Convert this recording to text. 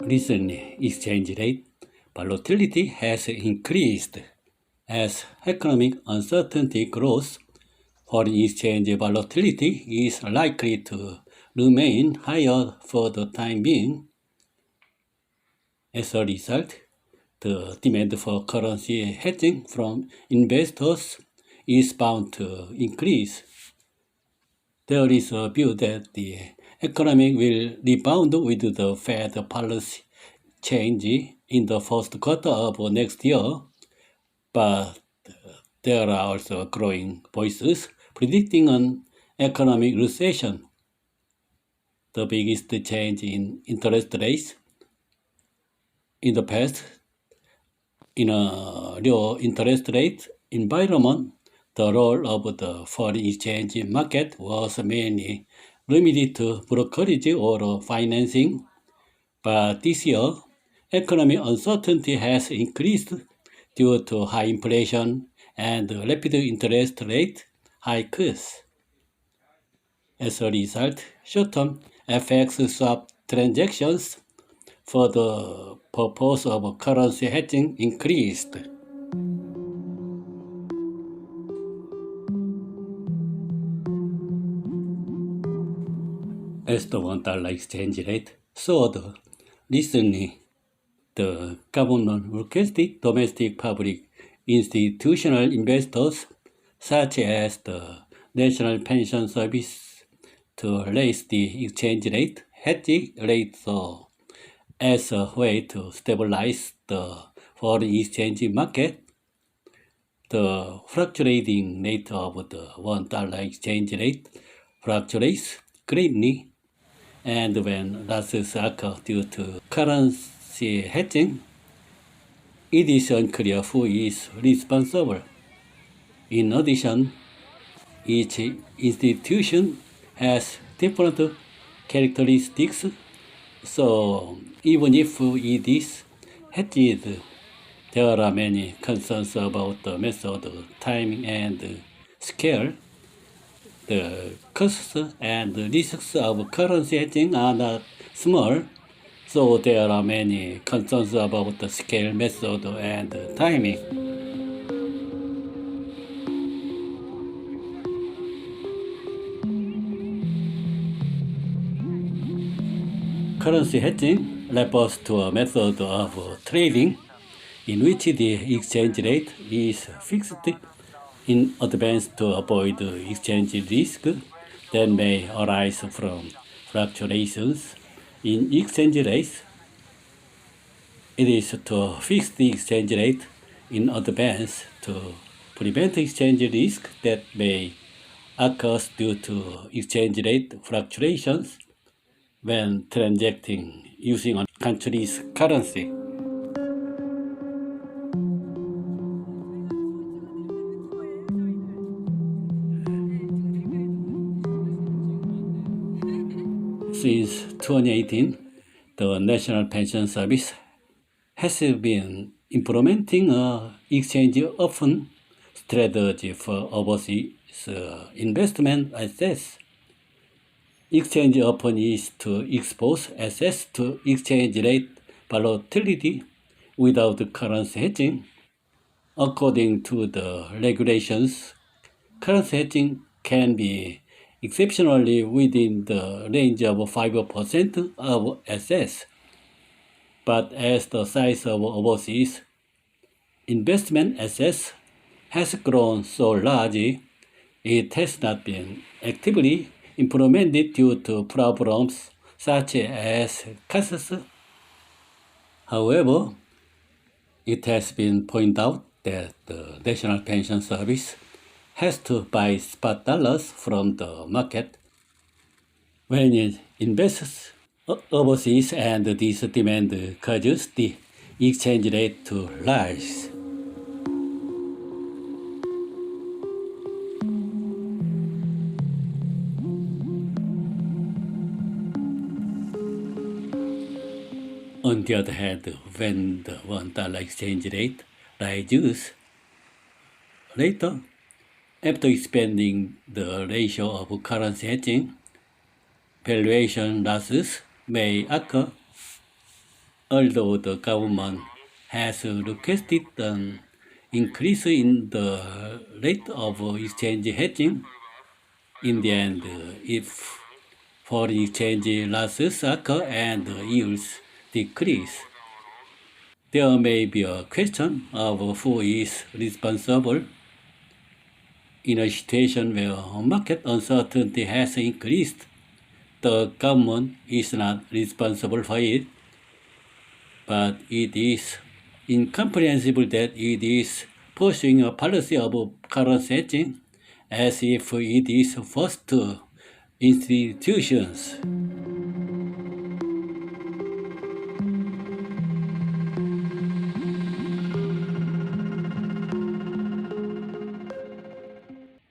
Recently, exchange rate volatility has increased as economic uncertainty grows. Foreign exchange volatility is likely to remain higher for the time being. As a result, the demand for currency hedging from investors is bound to increase. There is a view that the economy will rebound with the Fed policy change in the first quarter of next year, but there are also growing voices predicting an economic recession. The biggest change in interest rates in the past, in a low interest rate environment, the role of the foreign exchange market was mainly limited to brokerage or financing, but this year, economic uncertainty has increased due to high inflation and rapid interest rate hikes. As a result, short-term FX swap transactions for the purpose of currency hedging increased. As the $1 exchange rate soared recently, the government requested domestic public institutional investors, such as the National Pension Service, to raise the exchange rate hedging rate as a way to stabilize the foreign exchange market. The fluctuating rate of the $1 exchange rate fluctuates greatly, and when losses occur due to currency hedging, it is unclear who is responsible. In addition, each institution has different characteristics, so even if it is hedged, there are many concerns about the method, timing, and scale. The costs and risks of currency hedging are not small, so there are many concerns about the scale, method, and timing. Currency hedging refers to a method of trading in which the exchange rate is fixed in advance to avoid exchange risk that may arise from fluctuations in exchange rates. It is to fix the exchange rate in advance to prevent exchange risk that may occur due to exchange rate fluctuations when transacting using a country's currency. Since 2018, the National Pension Service has been implementing an exchange-open strategy for overseas investment assets. Exchange-open is to expose assets to exchange rate volatility without currency hedging. According to the regulations, currency hedging can be exceptionally within the range of 5% of assets. But as the size of overseas investment assets has grown so large, it has not been actively implemented due to problems such as costs. However, it has been pointed out that the National Pension Service has to buy spot dollars from the market when it invests overseas, and this demand causes the exchange rate to rise. On the other hand, when the $1 exchange rate rises later, after expanding the ratio of currency hedging, valuation losses may occur. although the government has requested an increase in the rate of exchange hedging, in the end, if foreign exchange losses occur and yields decrease, there may be a question of who is responsible. In a situation where market uncertainty has increased, the government is not responsible for it, but it is incomprehensible that it is pursuing a policy of currency hedging as if it is first institutions.